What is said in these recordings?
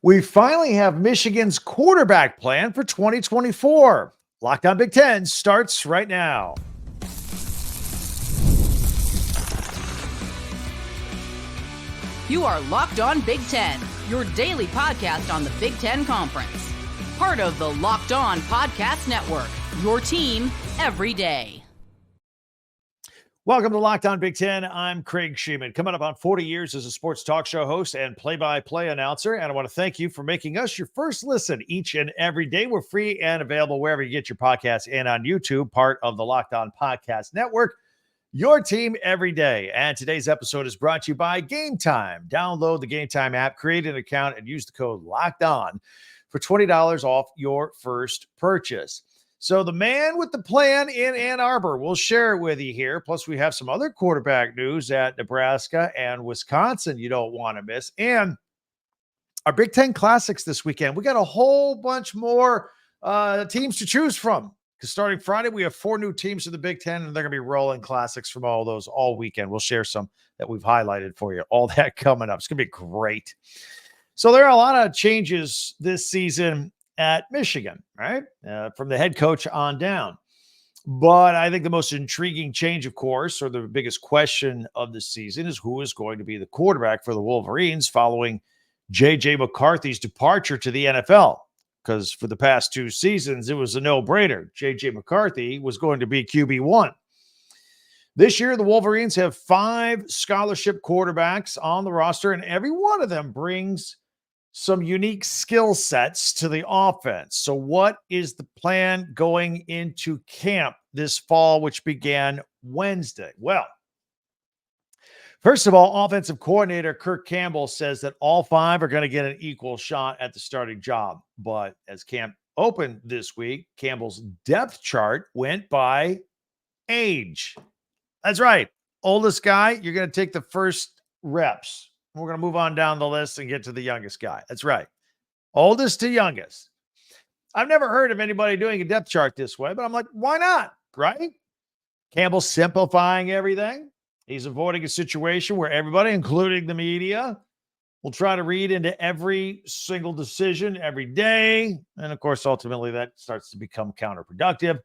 We finally have Michigan's quarterback plan for 2024. Locked on Big Ten starts right now. You are Locked on Big Ten, your daily podcast on the Big Ten Conference. Part of the Locked On Podcast Network, your team every day. Welcome to Locked on Big Ten. I'm Craig Sheeman. Coming up on 40 years as a sports talk show host and play-by-play announcer. And I want to thank you for making us your first listen each and every day. We're free and available wherever you get your podcasts and on YouTube, part of the Locked on Podcast Network. Your team every day. And today's episode is brought to you by GameTime. Download the GameTime app, create an account, and use the code LOCKEDON for $20 off your first purchase. So the man with the plan in Ann Arbor, we'll share it with you here. Plus, we have some other quarterback news at Nebraska and Wisconsin you don't want to miss. And our Big Ten Classics this weekend. We got a whole bunch more teams to choose from. Because starting Friday, we have 4 new teams in the Big Ten, and they're going to be rolling classics from all those all weekend. We'll share some that we've highlighted for you. All that coming up. It's going to be great. So there are a lot of changes this season at Michigan, right? From the head coach on down. But I think the most intriguing change, of course, or the biggest question of the season is who is going to be the quarterback for the Wolverines following J.J. McCarthy's departure to the NFL. Because for the past 2 seasons, it was a no-brainer. J.J. McCarthy was going to be QB1. This year, the Wolverines have 5 scholarship quarterbacks on the roster, and every one of them brings some unique skill sets to the offense. So what is the plan going into camp this fall, which began Wednesday? Well, first of all, offensive coordinator Kirk Campbell says that all 5 are going to get an equal shot at the starting job. But as camp opened this week, Campbell's depth chart went by age. That's right. Oldest guy, you're going to take the first reps. We're going to move on down the list and get to the youngest guy. That's right. Oldest to youngest. I've never heard of anybody doing a depth chart this way, but I'm like, why not? Right? Campbell's simplifying everything. He's avoiding a situation where everybody, including the media, will try to read into every single decision every day. And of course, ultimately, that starts to become counterproductive.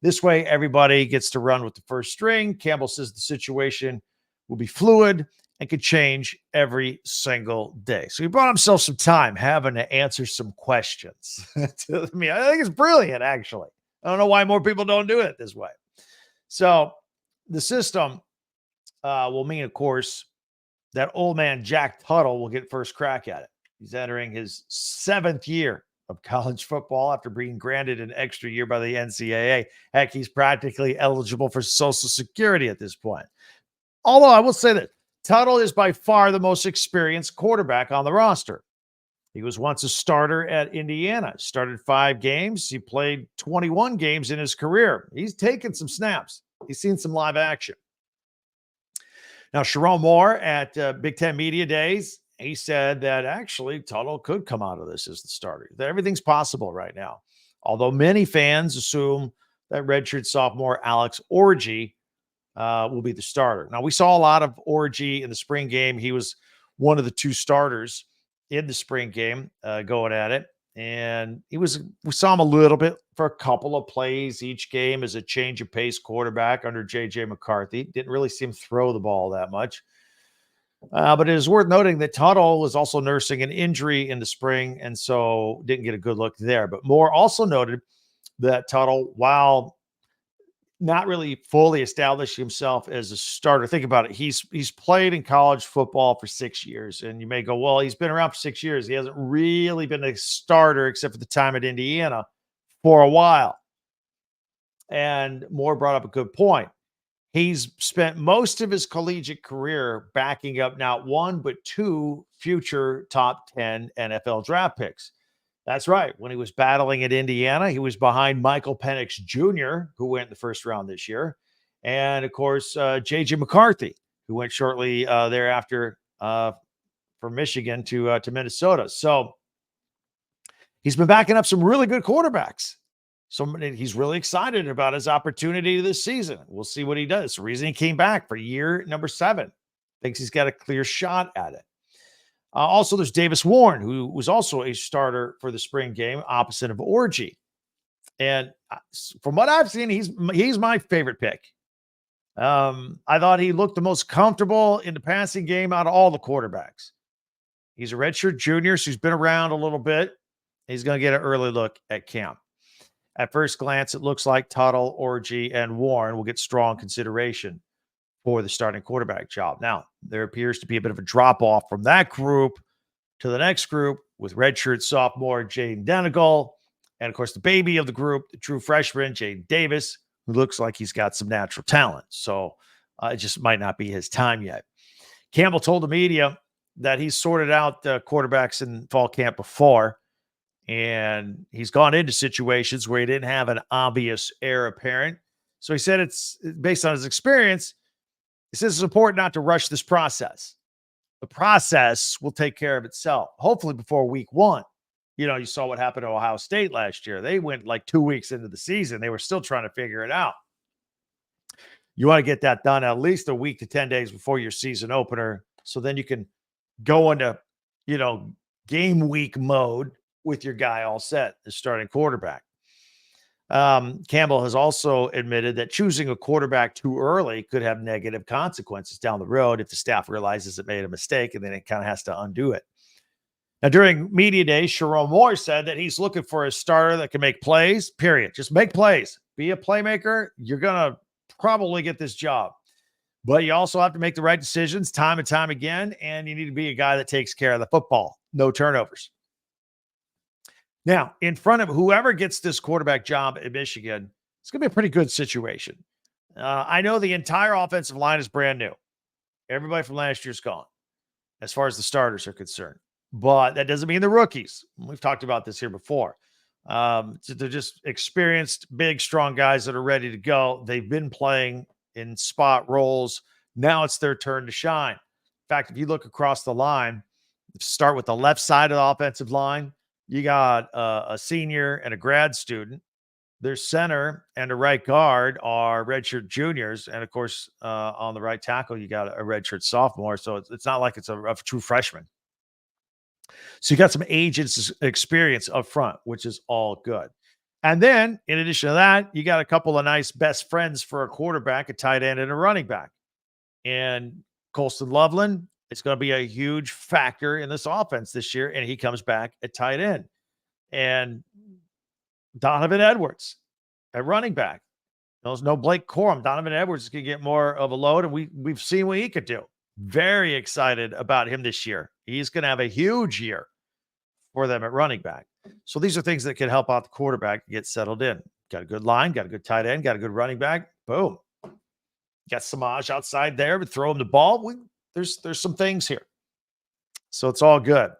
This way, everybody gets to run with the first string. Campbell says the situation will be fluid and could change every single day. So he brought himself some time having to answer some questions to me. I think it's brilliant, actually. I don't know why more people don't do it this way. So the system will mean, of course, that old man Jack Tuttle will get first crack at it. He's entering his 7th year of college football after being granted an extra year by the NCAA. Heck, he's practically eligible for Social Security at this point. Although I will say that Tuttle is by far the most experienced quarterback on the roster. He was once a starter at Indiana, started 5 games. He played 21 games in his career. He's taken some snaps. He's seen some live action. Now, Sharon Moore at Big Ten Media Days, he said that actually Tuttle could come out of this as the starter. That everything's possible right now. Although many fans assume that redshirt sophomore Alex Orji will be the starter. Now, we saw a lot of Orji in the spring game. He was one of the 2 starters in the spring game going at it. And we saw him a little bit for a couple of plays each game as a change of pace quarterback under J.J. McCarthy. Didn't really see him throw the ball that much. But it is worth noting that Tuttle was also nursing an injury in the spring, and so didn't get a good look there. But Moore also noted that Tuttle, while not really fully established himself as a starter. Think about it. He's played in college football for 6 years. And you may go, well, he's been around for 6 years. He hasn't really been a starter except for the time at Indiana for a while. And Moore brought up a good point. He's spent most of his collegiate career backing up not 1, but 2 future top 10 NFL draft picks. That's right. When he was battling at Indiana, he was behind Michael Penix Jr., who went in the first round this year. And, of course, J.J. McCarthy, who went shortly thereafter from Michigan to Minnesota. So he's been backing up some really good quarterbacks. So he's really excited about his opportunity this season. We'll see what he does. The reason he came back for year number 7. Thinks he's got a clear shot at it. Also, there's Davis Warren, who was also a starter for the spring game, opposite of Orgy. And from what I've seen, he's my favorite pick. I thought he looked the most comfortable in the passing game out of all the quarterbacks. He's a redshirt junior, so he's been around a little bit. He's going to get an early look at camp. At first glance, it looks like Tuttle, Orgy, and Warren will get strong consideration for the starting quarterback job. Now, there appears to be a bit of a drop-off from that group to the next group with redshirt sophomore Jaden Denegal, and, of course, the baby of the group, the true freshman, Jaden Davis, who looks like he's got some natural talent. So it just might not be his time yet. Campbell told the media that he's sorted out quarterbacks in fall camp before, and he's gone into situations where he didn't have an obvious heir apparent. So he said it's based on his experience. He says it's important not to rush this process. The process will take care of itself, hopefully before week 1. You saw what happened to Ohio State last year. They went like 2 weeks into the season. They were still trying to figure it out. You want to get that done at least a week to 10 days before your season opener, so then you can go into, game week mode with your guy all set, the starting quarterback. Campbell has also admitted that choosing a quarterback too early could have negative consequences down the road if the staff realizes it made a mistake, and then it kind of has to undo it. Now, during media day, Sharon Moore said that he's looking for a starter that can make plays, period. Just make plays. Be a playmaker. You're going to probably get this job. But you also have to make the right decisions time and time again, and you need to be a guy that takes care of the football. No turnovers. Now, in front of whoever gets this quarterback job at Michigan, it's going to be a pretty good situation. I know the entire offensive line is brand new. Everybody from last year's gone, as far as the starters are concerned. But that doesn't mean the rookies. We've talked about this here before. So they're just experienced, big, strong guys that are ready to go. They've been playing in spot roles. Now it's their turn to shine. In fact, if you look across the line, start with the left side of the offensive line, you got a senior and a grad student. Their center and a right guard are redshirt juniors. And, of course, on the right tackle, you got a redshirt sophomore. So it's not like it's a true freshman. So you got some age and experience up front, which is all good. And then, in addition to that, you got a couple of nice best friends for a quarterback, a tight end, and a running back. And Colston Loveland is going to be a huge factor in this offense this year, and he comes back at tight end. And Donovan Edwards at running back. There's no Blake Corum. Donovan Edwards is going to get more of a load, and we've seen what he could do. Very excited about him this year. He's going to have a huge year for them at running back. So these are things that can help out the quarterback get settled in. Got a good line, got a good tight end, got a good running back. Boom. Got Samaj outside there, but throw him the ball. There's some things here. So it's all good.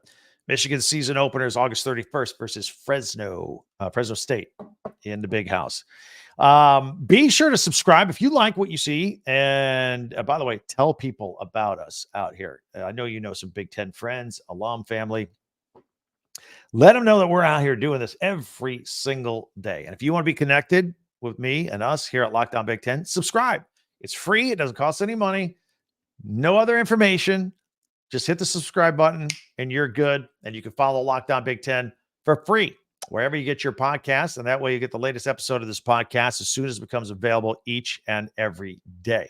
Michigan season opener is August 31st versus Fresno State in the Big House. Be sure to subscribe if you like what you see. And by the way, tell people about us out here. I know you know some Big Ten friends, alum family. Let them know that we're out here doing this every single day. And if you want to be connected with me and us here at Locked On Big Ten, subscribe. It's free. It doesn't cost any money. No other information. Just hit the subscribe button and you're good. And you can follow Locked On Big Ten for free wherever you get your podcasts. And that way you get the latest episode of this podcast as soon as it becomes available each and every day.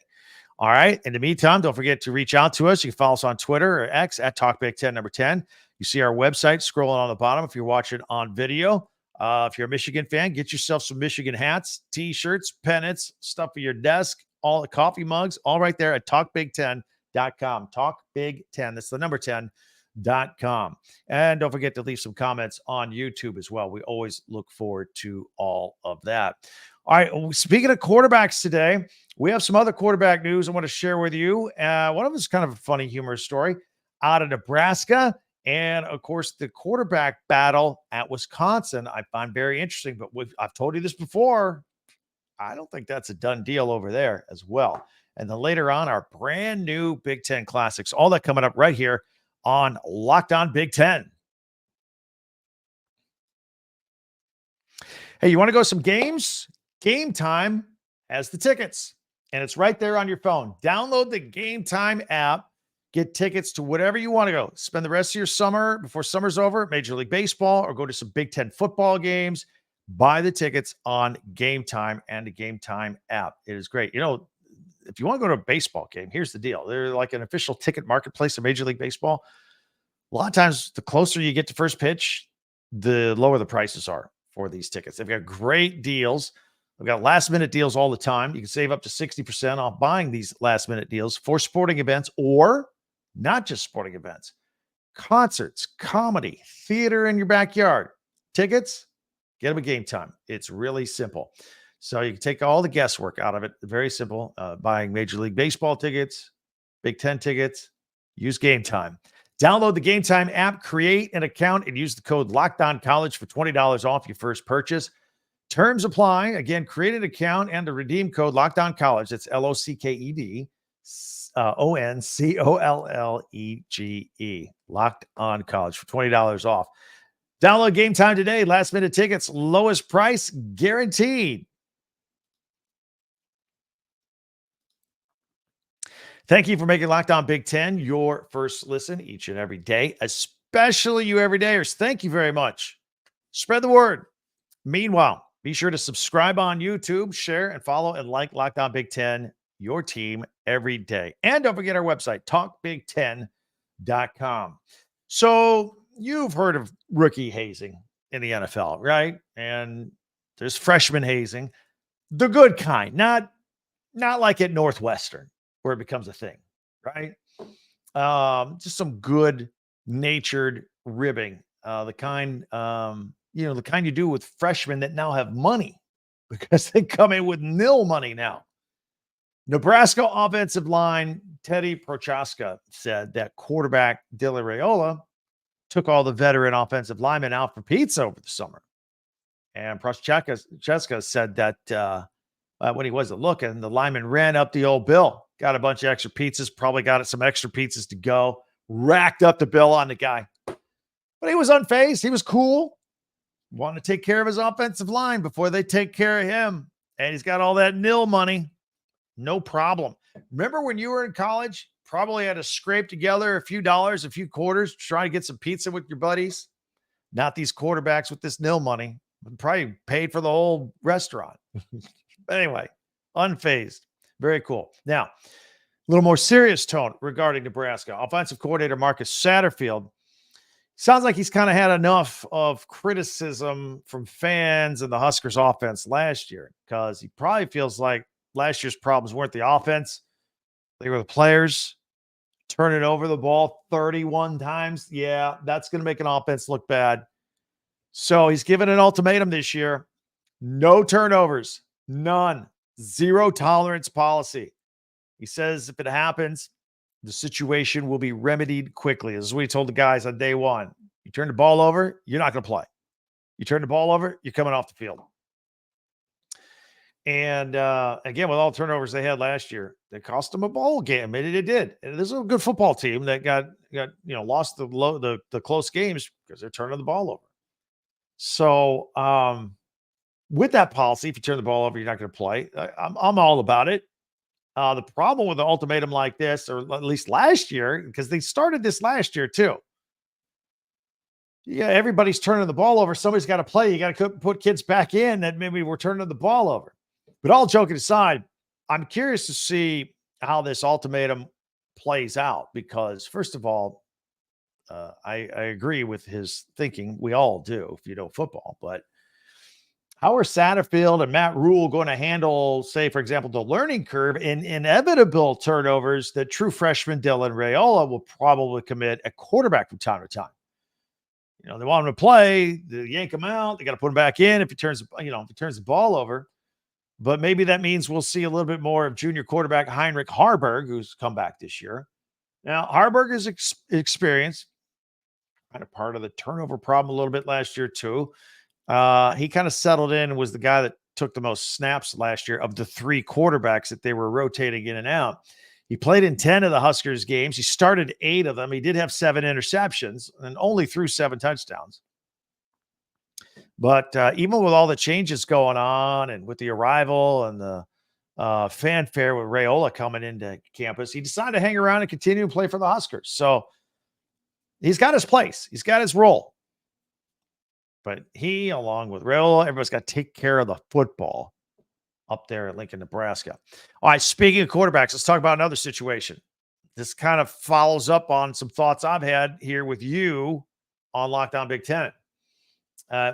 All right. In the meantime, don't forget to reach out to us. You can follow us on Twitter or X at TalkBig10 You see our website scrolling on the bottom if you're watching on video. If you're a Michigan fan, get yourself some Michigan hats, T-shirts, pennants, stuff for your desk, all the coffee mugs, all right there at TalkBig10.com. TalkBig10. That's the number 10.com. And don't forget to leave some comments on YouTube as well. We always look forward to all of that. All right. Speaking of quarterbacks today, we have some other quarterback news I want to share with you. One of them is kind of a funny, humorous story out of Nebraska. And, of course, the quarterback battle at Wisconsin, I find very interesting. But I've told you this before. I don't think that's a done deal over there as well. And then later on, our brand new Big Ten Classics. All that coming up right here on Locked On Big Ten. Hey, you want to go to some games? GameTime has the tickets. And it's right there on your phone. Download the GameTime app. Get tickets to whatever you want to go. Spend the rest of your summer before summer's over, Major League Baseball, or go to some Big Ten football games. Buy the tickets on GameTime and the GameTime app. It is great. If you want to go to a baseball game, here's the deal. They're like an official ticket marketplace of Major League Baseball. A lot of times, the closer you get to first pitch, the lower the prices are for these tickets. They've got great deals. They've got last-minute deals all the time. You can save up to 60% off buying these last-minute deals for sporting events or not just sporting events, concerts, comedy, theater in your backyard. Tickets, get them at GameTime. It's really simple. So you can take all the guesswork out of it. Very simple. Buying Major League Baseball tickets, Big Ten tickets, use GameTime. Download the GameTime app, create an account, and use the code LOCKEDONCollege for $20 off your first purchase. Terms apply. Again, create an account and the redeem code LOCKEDONCollege. That's LOCKED. ONCOLLEGE. Locked on College for $20 off. Download GameTime today. Last minute tickets, lowest price guaranteed. Thank you for making Locked On Big Ten your first listen each and every day, especially you everydayers. Thank you very much. Spread the word. Meanwhile, be sure to subscribe on YouTube, share, and follow and like Locked On Big Ten, your team every day. And don't forget our website, talkbig10.com. So you've heard of rookie hazing in the NFL, right? And there's freshman hazing, the good kind, not like at Northwestern where it becomes a thing, right? Just some good natured ribbing, the kind you do with freshmen that now have money because they come in with nil money now. Nebraska offensive line Teddy Prochaska said that quarterback Dylan Raiola took all the veteran offensive linemen out for pizza over the summer. And Prochaska said that when he wasn't looking, the lineman ran up the old bill, got a bunch of extra pizzas, probably got some extra pizzas to go, racked up the bill on the guy. But he was unfazed. He was cool. Wanted to take care of his offensive line before they take care of him. And he's got all that nil money. No problem. Remember when you were in college, probably had to scrape together a few dollars, a few quarters, try to get some pizza with your buddies? Not these quarterbacks with this nil money. Probably paid for the whole restaurant. But anyway, unfazed. Very cool. Now, a little more serious tone regarding Nebraska. Offensive coordinator Marcus Satterfield sounds like he's kind of had enough of criticism from fans and the Huskers offense last year, because he probably feels like last year's problems weren't the offense. They were the players turning over the ball 31 times. Yeah, that's going to make an offense look bad. So he's given an ultimatum this year. No turnovers, none, zero tolerance policy. He says if it happens, the situation will be remedied quickly. This is what he told the guys on day one. You turn the ball over, you're not going to play. You turn the ball over, you're coming off the field. And again, with all the turnovers they had last year, they cost them a bowl game. It did. And this is a good football team that got lost the close games because they're turning the ball over. So with that policy, if you turn the ball over, you're not going to play. I'm all about it. The problem with an ultimatum like this, or at least last year, because they started this last year too. Yeah, everybody's turning the ball over. Somebody's got to play. You got to put kids back in that maybe we're turning the ball over. But all joking aside, I'm curious to see how this ultimatum plays out because, first of all, I agree with his thinking. We all do if you know football. But how are Satterfield and Matt Rule going to handle, say, for example, the learning curve in inevitable turnovers that true freshman Dylan Raiola will probably commit at quarterback from time to time? They want him to play, they yank him out. They got to put him back in if he turns the ball over. But maybe that means we'll see a little bit more of junior quarterback Heinrich Haarberg, who's come back this year. Now, Haarberg is experienced, kind of part of the turnover problem a little bit last year too. He kind of settled in and was the guy that took the most snaps last year of the three quarterbacks that they were rotating in and out. He played in 10 of the Huskers games. He started 8 of them. He did have 7 interceptions and only threw 7 touchdowns. But even with all the changes going on and with the arrival and the fanfare with Raiola coming into campus, he decided to hang around and continue to play for the Huskers. So he's got his place. He's got his role. But he, along with Raiola, everybody's got to take care of the football up there at Lincoln, Nebraska. All right, speaking of quarterbacks, let's talk about another situation. This kind of follows up on some thoughts I've had here with you on Locked On Big Ten.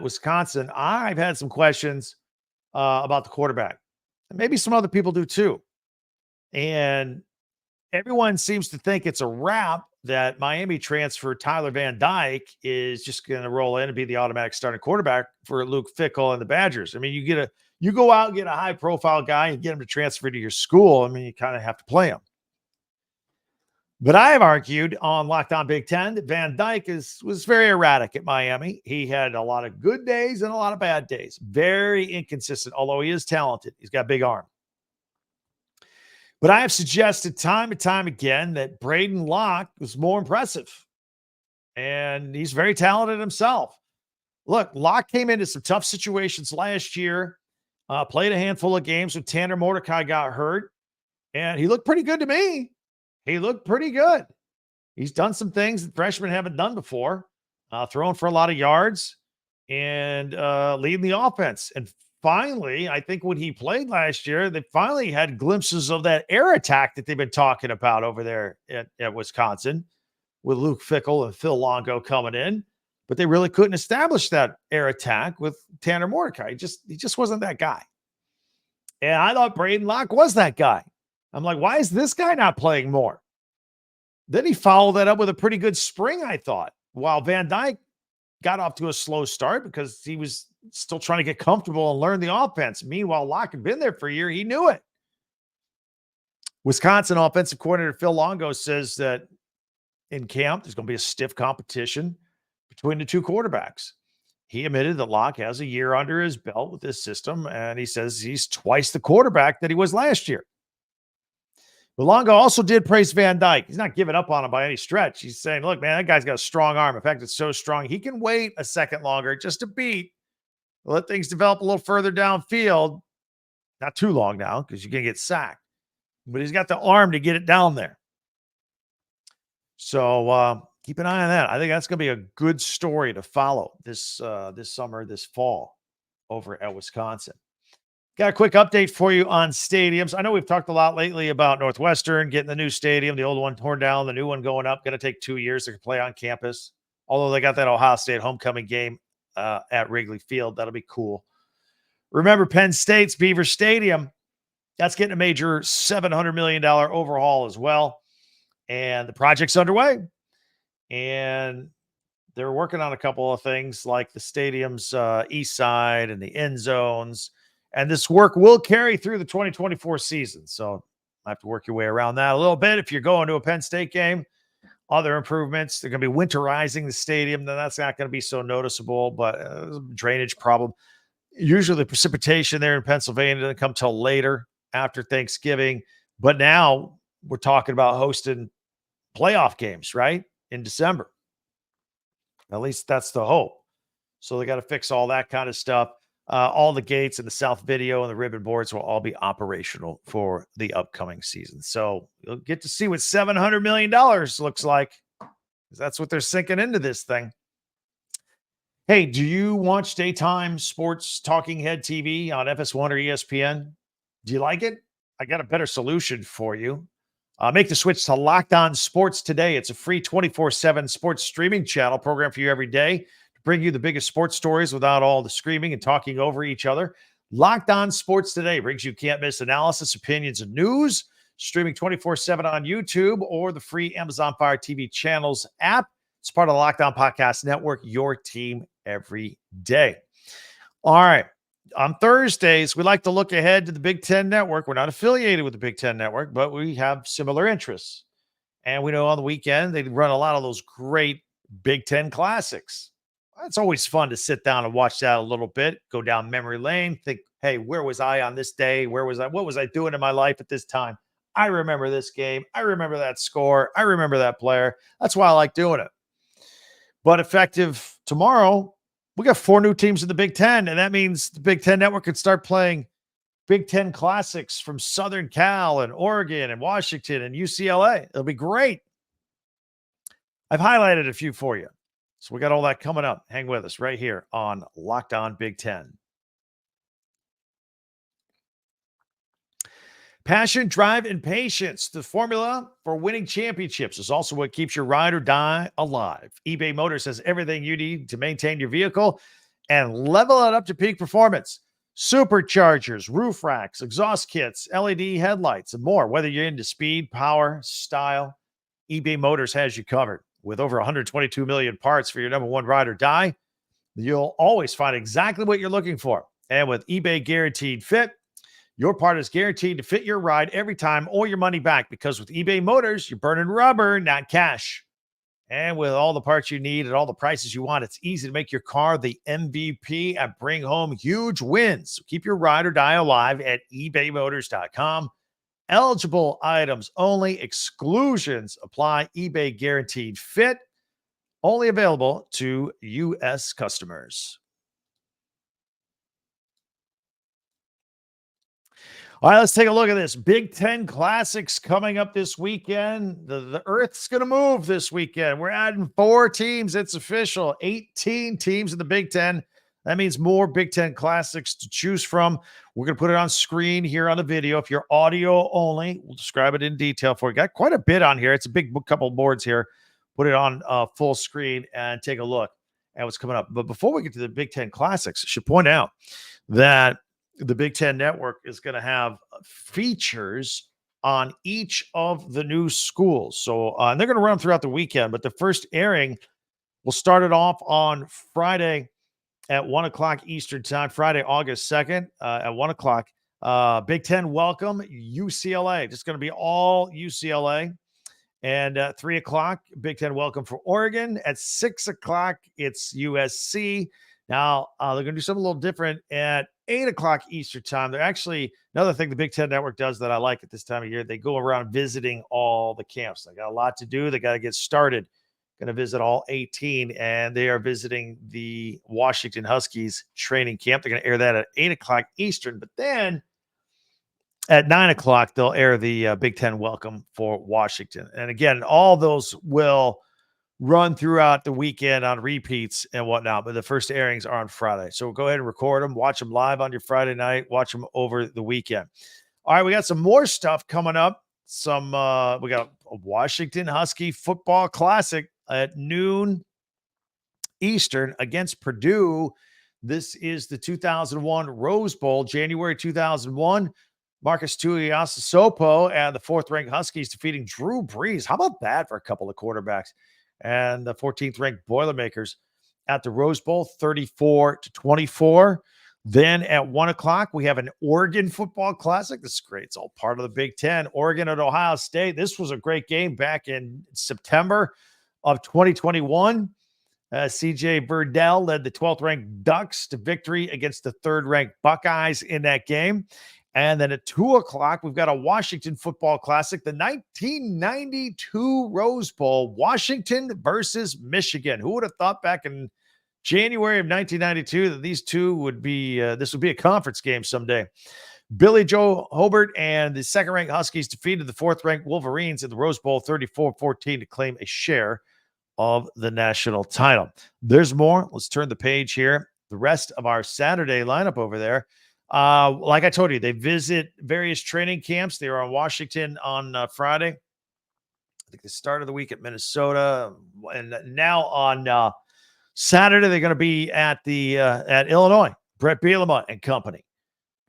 Wisconsin, I've had some questions about the quarterback. And maybe some other people do too. And everyone seems to think it's a wrap that Miami transfer Tyler Van Dyke is just going to roll in and be the automatic starting quarterback for Luke Fickell and the Badgers. I mean, you go out and get a high profile guy and get him to transfer to your school. I mean, you kind of have to play him. But I have argued on Locked On Big Ten that Van Dyke was very erratic at Miami. He had a lot of good days and a lot of bad days. Very inconsistent, although he is talented. He's got a big arm. But I have suggested time and time again that Braden Locke was more impressive. And he's very talented himself. Look, Locke came into some tough situations last year, played a handful of games when Tanner Mordecai got hurt, and he looked pretty good to me. He looked pretty good. He's done some things that freshmen haven't done before, throwing for a lot of yards and leading the offense. And finally, I think when he played last year, they finally had glimpses of that air attack that they've been talking about over there at Wisconsin with Luke Fickell and Phil Longo coming in. But they really couldn't establish that air attack with Tanner Mordecai. He just wasn't that guy. And I thought Braden Locke was that guy. I'm like, why is this guy not playing more? Then he followed that up with a pretty good spring, I thought, while Van Dyke got off to a slow start because he was still trying to get comfortable and learn the offense. Meanwhile, Locke had been there for a year. He knew it. Wisconsin offensive coordinator Phil Longo says that in camp, there's going to be a stiff competition between the two quarterbacks. He admitted that Locke has a year under his belt with this system, and he says he's twice the quarterback that he was last year. But Longo also did praise Van Dyke. He's not giving up on him by any stretch. He's saying, look, man, that guy's got a strong arm. In fact, it's so strong, he can wait a second longer just to beat, let things develop a little further downfield. Not too long now because you're going to get sacked. But he's got the arm to get it down there. So keep an eye on that. I think that's going to be a good story to follow this summer, this fall over at Wisconsin. Got a quick update for you on stadiums. I know we've talked a lot lately about Northwestern getting the new stadium, the old one torn down, the new one going up. Going to take 2 years to play on campus. Although they got that Ohio State homecoming game at Wrigley Field. That'll be cool. Remember Penn State's Beaver Stadium. That's getting a major $700 million overhaul as well. And the project's underway. And they're working on a couple of things like the stadium's east side and the end zones. And this work will carry through the 2024 season. So I have to work your way around that a little bit. If you're going to a Penn State game, other improvements, they're going to be winterizing the stadium. Then that's not going to be so noticeable, but drainage problem. Usually the precipitation there in Pennsylvania doesn't come till later after Thanksgiving. But now we're talking about hosting playoff games, right? In December. At least that's the hope. So they got to fix all that kind of stuff. All the gates and the south video and the ribbon boards will all be operational for the upcoming season. So you'll get to see what $700 million looks like. That's what they're sinking into this thing. Hey, do you watch daytime sports talking head TV on FS1 or ESPN? Do you like it? I got a better solution for you. Make the switch to Locked On Sports today. It's a free 24/7 sports streaming channel program for you every day to bring you the biggest sports stories without all the screaming and talking over each other. Locked On Sports today brings you can't miss analysis, opinions, and news. Streaming 24/7 on YouTube or the free Amazon Fire TV channels app. It's part of the Locked On Podcast Network, your team every day. All right. On Thursdays, we like to look ahead to the Big Ten Network. We're not affiliated with the Big Ten Network, but we have similar interests. And we know on the weekend, they run a lot of those great Big Ten classics. It's always fun to sit down and watch that a little bit, go down memory lane, think, hey, where was I on this day? Where was I? What was I doing in my life at this time? I remember this game. I remember that score. I remember that player. That's why I like doing it. But effective tomorrow, we got 4 new teams in the Big Ten, and that means the Big Ten Network could start playing Big Ten Classics from Southern Cal and Oregon and Washington and UCLA. It'll be great. I've highlighted a few for you. So we got all that coming up. Hang with us right here on Locked On Big Ten. Passion, drive, and patience. The formula for winning championships is also what keeps your ride or die alive. eBay Motors has everything you need to maintain your vehicle and level it up to peak performance. Superchargers, roof racks, exhaust kits, LED headlights, and more. Whether you're into speed, power, style, eBay Motors has you covered. With over 122 million parts for your number one ride or die, you'll always find exactly what you're looking for. And with eBay Guaranteed Fit, your part is guaranteed to fit your ride every time or your money back, because with eBay Motors, you're burning rubber, not cash. And with all the parts you need at all the prices you want, it's easy to make your car the MVP and bring home huge wins. So keep your ride or die alive at ebaymotors.com. Eligible items only. Exclusions apply. eBay Guaranteed Fit. Only available to U.S. customers. All right, let's take a look at this. Big Ten Classics coming up this weekend. The Earth's going to move this weekend. We're adding 4 teams. It's official. 18 teams in the Big Ten. That means more Big Ten Classics to choose from. We're going to put it on screen here on the video. If you're audio only, we'll describe it in detail for you. Got quite a bit on here. It's a big couple of boards here. Put it on full screen and take a look at what's coming up. But before we get to the Big Ten Classics, I should point out that the Big Ten Network is going to have features on each of the new schools. So and they're going to run throughout the weekend, but the first airing will start it off on Friday at 1 o'clock Eastern time, Friday, August 2nd at 1 o'clock. Big Ten Welcome, UCLA. Just going to be all UCLA. And at 3 o'clock, Big Ten Welcome for Oregon. At 6 o'clock, it's USC. Now, they're going to do something a little different at 8 o'clock Eastern time. They're actually, another thing the Big Ten Network does that I like at this time of year, they go around visiting all the camps. They got a lot to do. They got to get started. Going to visit all 18, and they are visiting the Washington Huskies training camp. They're going to air that at 8 o'clock Eastern. But then at 9 o'clock, they'll air the Big Ten Welcome for Washington. And again, all those will run throughout the weekend on repeats and whatnot, but the first airings are on Friday. So go ahead and record them, watch them live on your Friday night, watch them over the weekend. All right, we got some more stuff coming up. We got a Washington Husky football classic at noon Eastern against Purdue. This is the 2001 Rose Bowl, January 2001. Marcus Tuiasosopo and the 4th-ranked Huskies defeating Drew Brees. How about that for a couple of quarterbacks? And the 14th-ranked Boilermakers at the Rose Bowl, 34-24. Then at 1 o'clock, we have an Oregon football classic. This is great. It's all part of the Big Ten. Oregon at Ohio State. This was a great game back in September of 2021. CJ Verdell led the 12th-ranked Ducks to victory against the 3rd-ranked Buckeyes in that game. And then at 2 o'clock, we've got a Washington football classic, the 1992 Rose Bowl, Washington versus Michigan. Who would have thought back in January of 1992 that these two would be, this would be a conference game someday. Billy Joe Hobart and the 2nd-ranked Huskies defeated the 4th-ranked Wolverines in the Rose Bowl 34-14 to claim a share of the national title. There's more. Let's turn the page here. The rest of our Saturday lineup over there. Like I told you, they visit various training camps. They were on Washington on Friday. I think the start of the week at Minnesota, and now on Saturday they're going to be at the at Illinois. Brett Bielema and company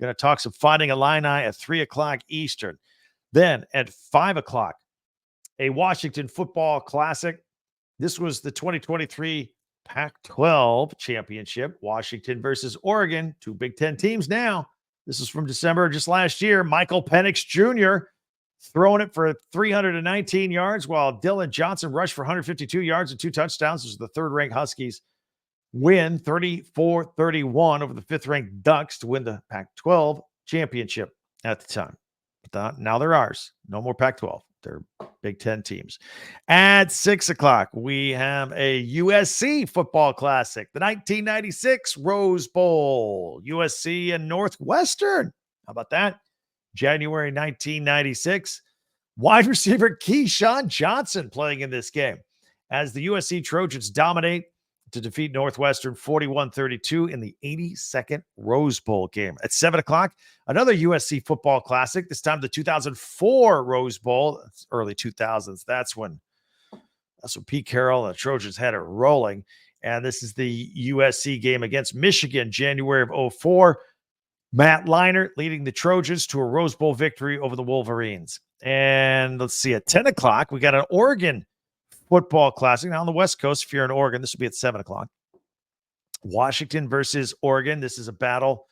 going to talk some Fighting Illini at 3 o'clock Eastern. Then at 5 o'clock, a Washington football classic. This was the 2023 Pac-12 championship, Washington versus Oregon, 2 Big Ten teams now. This is from December just last year. Michael Penix Jr. throwing it for 319 yards, while Dylan Johnson rushed for 152 yards and 2 touchdowns. This is the 3rd-ranked Huskies win 34-31 over the 5th-ranked Ducks to win the Pac-12 championship at the time. But now they're ours. No more Pac-12. They're Big Ten teams. At 6 o'clock, we have a USC football classic, the 1996 Rose Bowl, USC and Northwestern. How about that? January 1996, wide receiver Keyshawn Johnson playing in this game as the USC Trojans dominate to defeat Northwestern 41-32 in the 82nd Rose Bowl game. At 7 o'clock, another USC football classic, this time the 2004 Rose Bowl. It's early 2000s. That's when Pete Carroll and the Trojans had it rolling. And this is the USC game against Michigan, January of 2004. Matt Leinart leading the Trojans to a Rose Bowl victory over the Wolverines. And let's see, at 10 o'clock, we got an Oregon football classic. Now on the West Coast, if you're in Oregon, this will be at 7 o'clock. Washington versus Oregon. This is a battle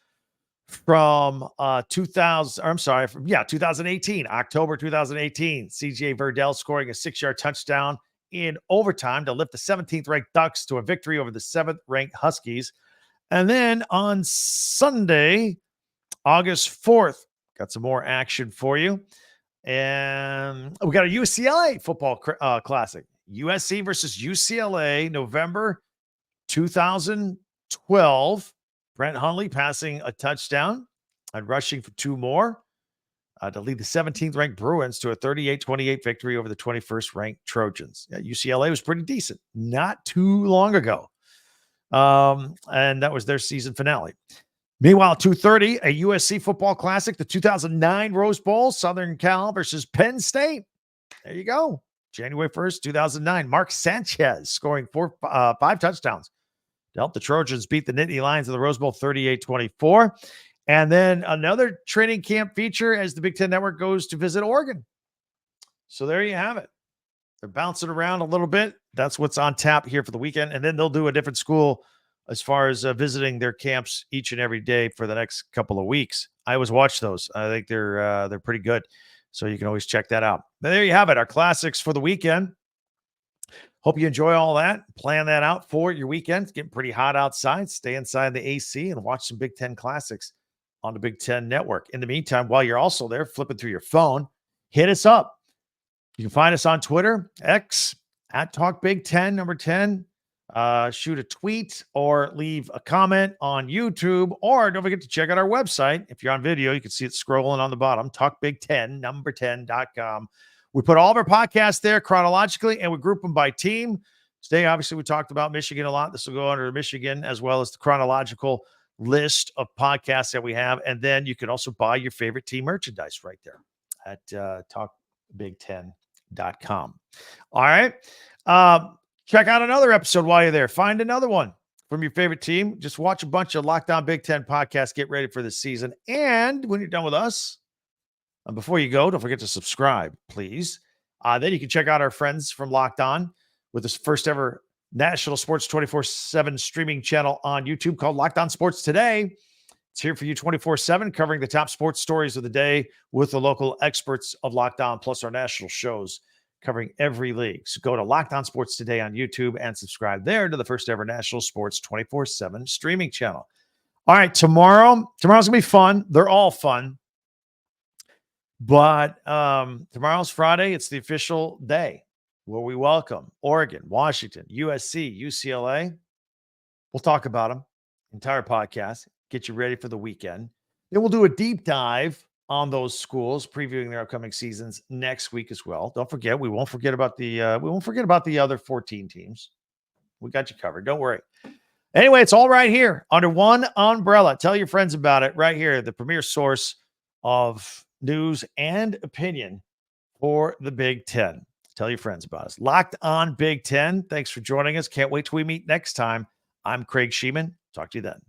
from 2018, October 2018. CJ Verdell scoring a 6-yard touchdown in overtime to lift the 17th ranked Ducks to a victory over the 7th ranked Huskies. And then on Sunday, August 4th, got some more action for you. And we got a UCLA football classic. USC versus UCLA, November 2012. Brent Hundley passing a touchdown and rushing for 2 more to lead the 17th ranked Bruins to a 38-28 victory over the 21st ranked Trojans. Yeah, UCLA was pretty decent not too long ago. And that was their season finale. Meanwhile, 2:30, a USC football classic, the 2009 Rose Bowl, Southern Cal versus Penn State. There you go. January 1st, 2009. Mark Sanchez scoring 5 touchdowns to help the Trojans beat the Nittany Lions in the Rose Bowl 38-24. And then another training camp feature as the Big Ten Network goes to visit Oregon. So there you have it. They're bouncing around a little bit. That's what's on tap here for the weekend. And then they'll do a different school as far as visiting their camps each and every day for the next couple of weeks. I always watch those. I think they're pretty good. So you can always check that out. But there you have it, our classics for the weekend. Hope you enjoy all that. Plan that out for your weekend. It's getting pretty hot outside. Stay inside the AC and watch some Big Ten classics on the Big Ten Network. In the meantime, while you're also there flipping through your phone, hit us up. You can find us on Twitter, X, @TalkBig10, number 10. Shoot a tweet or leave a comment on YouTube, or don't forget to check out our website. If you're on video, you can see it scrolling on the bottom, talkbig10, number 10.com. We put all of our podcasts there chronologically, and we group them by team. Today, obviously, we talked about Michigan a lot. This will go under Michigan, as well as the chronological list of podcasts that we have. And then you can also buy your favorite team merchandise right there at talkbig10.com. All right. Check out another episode while you're there. Find another one from your favorite team. Just watch a bunch of Locked On Big Ten podcasts. Get ready for the season. And when you're done with us, before you go, don't forget to subscribe, please. Then you can check out our friends from Locked On with this first ever national sports 24/7 streaming channel on YouTube called Locked On Sports Today. It's here for you 24/7, covering the top sports stories of the day with the local experts of Locked On, plus our national shows covering every league. So go to Locked On Sports Today on YouTube and subscribe there to the first ever national sports 24/7 streaming channel. All right, tomorrow's going to be fun. They're all fun. But tomorrow's Friday. It's the official day where we welcome Oregon, Washington, USC, UCLA. We'll talk about them. Entire podcast. Get you ready for the weekend. Then we'll do a deep dive on those schools, previewing their upcoming seasons next week as well. Don't forget, we won't forget about the other 14 teams. We got you covered. Don't worry. Anyway, it's all right here under one umbrella. Tell your friends about it right here, the premier source of news and opinion for the Big Ten. Tell your friends about us. Locked On Big Ten. Thanks for joining us. Can't wait till we meet next time. I'm Craig Sheeman. Talk to you then.